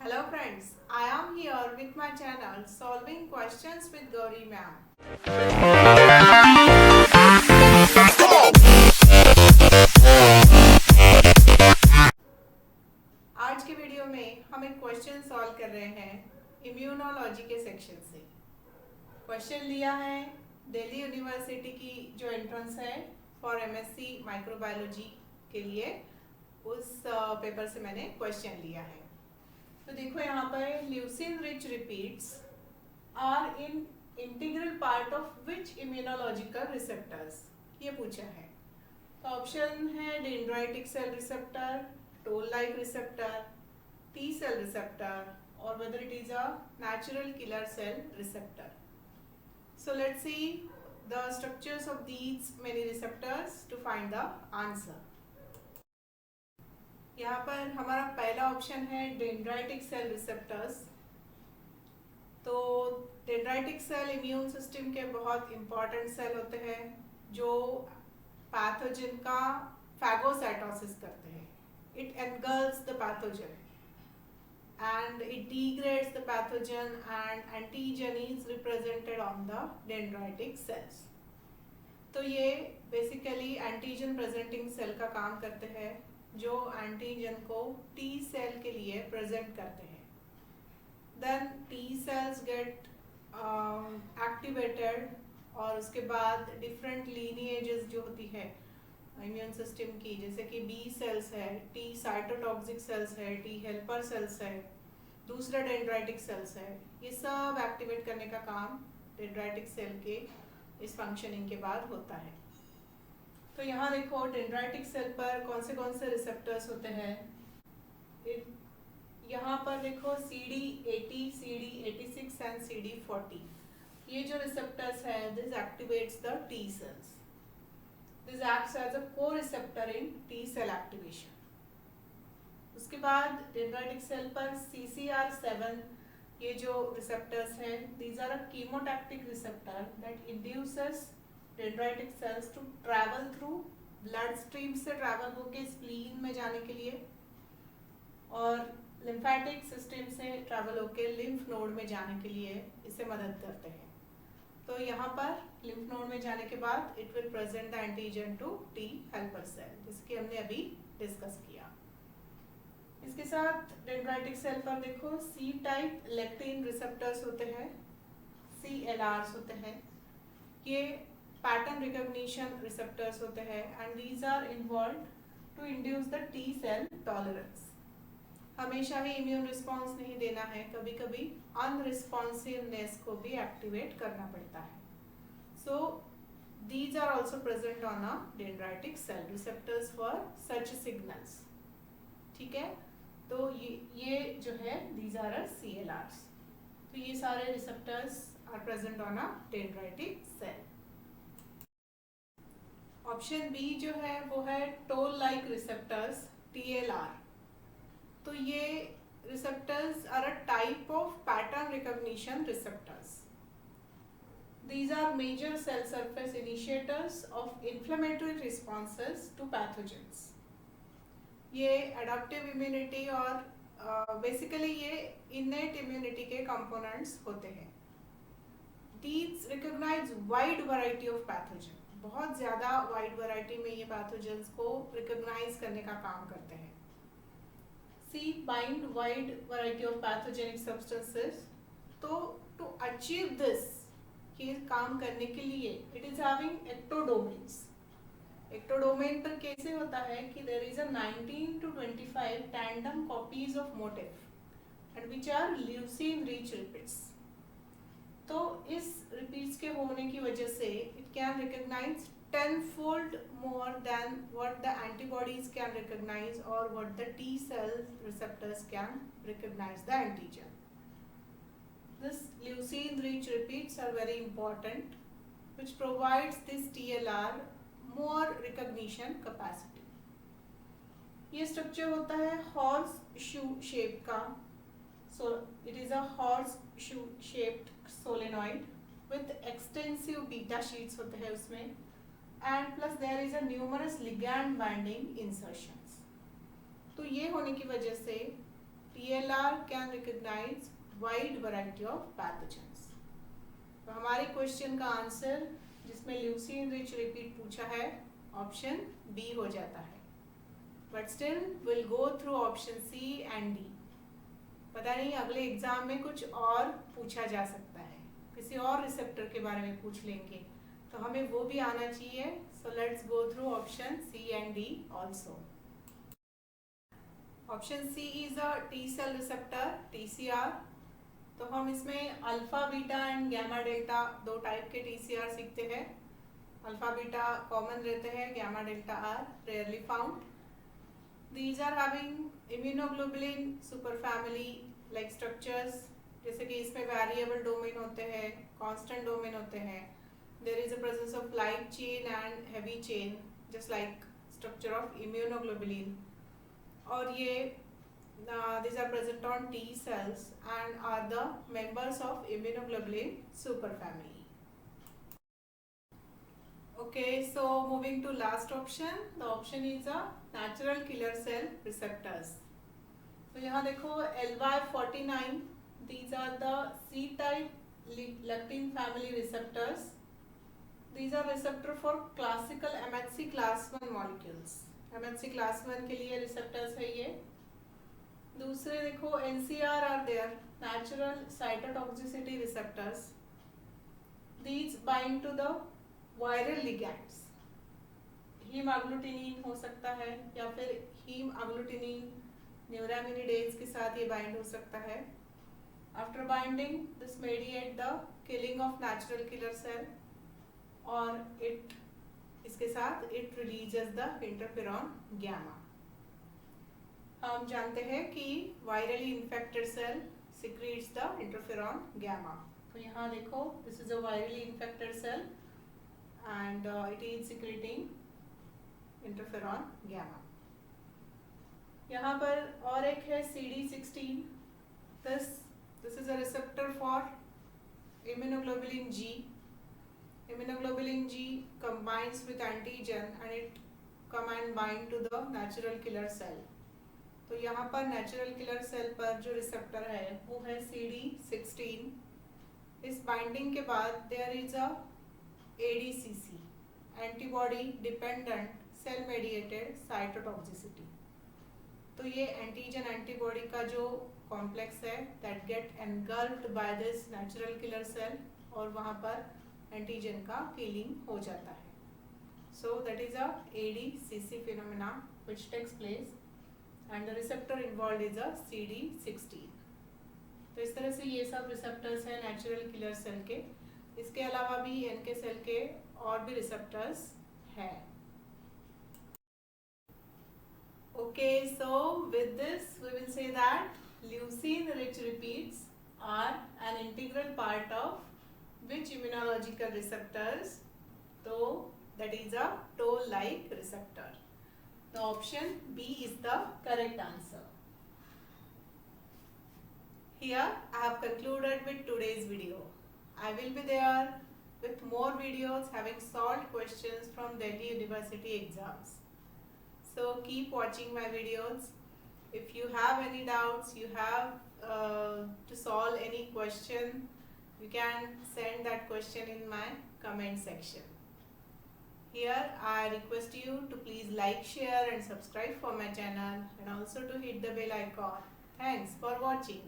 Hello friends, I am here with my channel Solving Questions with Gauri Ma'am. आज के video में हम एक क्वेश्चन सॉल्व कर रहे हैं इम्यूनोलॉजी के सेक्शन से। क्वेश्चन लिया है दिल्ली यूनिवर्सिटी की जो एंट्रेंस है फॉर एमएससी माइक्रोबायोलॉजी के लिए, उस पेपर से मैंने क्वेश्चन लिया है। तो देखो यहाँ पर leucine rich repeats are in integral part of which immunological receptors, ये पूछा है। तो ऑप्शन है dendritic cell receptor, toll like receptor, T cell receptor, और whether it is a natural killer cell receptor. So let's see the structures of these many receptors to find the answer. यहाँ पर हमारा पहला option है dendritic cell receptors. तो dendritic cell immune system के बहुत important cell होते हैं जो पैथोजन का फैगोसाइटोसिस करते हैं। It engulfs the pathogen and it degrades the pathogen and antigen is represented on the dendritic cells. तो ये बेसिकली एंटीजन प्रेजेंटिंग सेल का काम करते हैं जो एंटीजन को टी सेल के लिए प्रेजेंट करते हैं। Then T cells get activated और उसके बाद डिफरेंट लीनिएजेस जो होती है इम्यून सिस्टम की, जैसे कि बी सेल्स है, टी साइटोटॉक्सिक सेल्स है, टी हेल्पर सेल्स है, दूसरा डेंड्राइटिक सेल्स है, ये सब एक्टिवेट करने का काम डेंड्राइटिक सेल के इस फंक्शनिंग के बाद होता है। तो यहाँ देखो डेंड्राइटिक सेल पर कौन से रिसेप्टर्स होते हैं। यहाँ पर देखो CD80, CD86 एंड CD40, ये जो रिसेप्टर्स है this activates the T cells. This acts as a co-receptor in T cell activation. उसके बाद डेंड्राइटिक सेल पर CCR7, ये जो रिसेप्टर्स हैं, these are a chemotactic receptor that induces dendritic cells to travel through blood stream से travel होके spleen में जाने के लिए और lymphatic system से travel होके lymph node में जाने के लिए इसे मदद करते हैं। तो यहाँ पर लिम्फ नोड में जाने के बाद it will present the antigen to T helper cell, जिसकी हमने अभी डिस्कस किया। इसके साथ डेंड्राइटिक सेल पर देखो सी टाइप लेक्टिन रिसेप्टर्स होते हैं, CLRs होते हैं। ये पैटर्न रिकॉग्निशन रिसेप्टर्स होते हैं and these are involve to induce the T cell tolerance. हमेशा ही इम्यून रिस्पॉन्स नहीं देना है, कभी कभी अनरिस्पॉन्सिवनेस को भी एक्टिवेट करना पड़ता है। So these are also present on a dendritic cell receptors for such signals. ठीक है, तो ये जो है दीज आर CLRs। तो ये सारे receptors are present on a dendritic cell. Option B जो है वो है टोल लाइक रिसेप्टर्स, TLR। तो ये receptors are a type of pattern recognition receptors. These are major cell surface initiators of inflammatory responses to pathogens. ये adaptive immunity और basically ये innate immunity के components होते हैं। These recognize wide variety of pathogen. बहुत ज़्यादा wide variety में ये pathogens को recognize करने का काम करते हैं। C bind wide variety of pathogenic substances. तो to achieve this, ये काम करने के लिए it is having ectodomains. ectodomain पर कैसे होता है कि there is a 19 to 25 tandem copies of motif and which are leucine rich repeats. तो इस repeats के होने की वजह से it can recognize tenfold more than what the antibodies can recognize or what the T cell receptors can recognize the antigen. This leucine rich repeats are very important, which provides this TLR more recognition capacity. ये structure होता है horseshoe shape का, so it is a horseshoe shaped solenoid with extensive beta sheets होते हैं उसमें, and plus there is a numerous ligand binding insertions. तो ये होने की वजह से TLR can recognize wide variety of pathogens. तो हमारे क्वेश्चन का आंसर जिसमें ल्यूसीन रिच रिपीट पूछा है ऑप्शन बी हो जाता है. But still will go through option C and D. पता नहीं अगले एग्जाम में कुछ और पूछा जा सकता है, किसी और रिसेप्टर के बारे में पूछ लेंगे, तो हमें वो भी आना चाहिए. So let's go through option C and D also. Option C is a T cell receptor TCR. तो हम इसमें alpha beta and gamma delta दो टाइप के TCR सीखते हैं. अल्फा बीटा कॉमन रहते हैं, gamma delta are rarely found. These are having immunoglobulin superfamily like structures, जैसे कि इसमें variable domain होते हैं, constant domain होते हैं. There is a presence of light chain and heavy chain, just like structure of immunoglobulin. और ये these are present on T cells and are the members of immunoglobulin superfamily. Okay, so moving to last option. The option is a natural killer cell receptors. तो यहाँ देखो LY49. These are the C-type lectin family receptors. These are receptor for classical MHC class 1 molecules. MHC class 1 के लिए receptors है ये. दूसरे देखो NCR are there, natural cytotoxicity receptors. These bind to the viral ligands. Haemagglutinin हो सकता है या फिर हीम अग्लूटिनिन न्यूरामिनिडेज के साथ ये बाइंड हो सकता है. After binding this mediate the killing of natural killer cell और इट इसके साथ it releases the interferon gamma. हम जानते हैं कि virally infected cell secretes the interferon gamma. तो यहाँ देखो this is a virally infected cell and it is secreting interferon gamma. यहाँ पर और एक है CD16. This is a receptor for immunoglobulin G. Immunoglobulin G combines with antigen and it come and bind to the natural killer cell. तो यहाँ पर natural killer cell पर जो receptor है वो है CD16. इस binding के बाद there is a ADCC, antibody dependent cell mediated cytotoxicity. तो ये एंटीजन एंटीबॉडी का जो कॉम्प्लेक्स है that get engulfed by this natural killer cell और वहाँ पर एंटीजन का किलिंग हो जाता है. So that is a ADCC phenomena which takes place and the receptor involved is a CD16. तो इस तरह से ये सब रिसेप्टर्स हैं नेचुरल किलर सेल के. इसके अलावा भी NK सेल के और भी रिसेप्टर्स है. Okay, so with this we will say that leucine rich repeats are an integral part of which immunological receptors? So that is a toll-like receptor. The option B is the correct answer. Here I have concluded with today's video. I will be there with more videos having solved questions from Delhi University exams. So keep watching my videos. If you have any doubts, you have to solve any question, you can send that question in my comment section. Here I request you to please like, share and subscribe for my channel and also to hit the bell icon. Thanks for watching.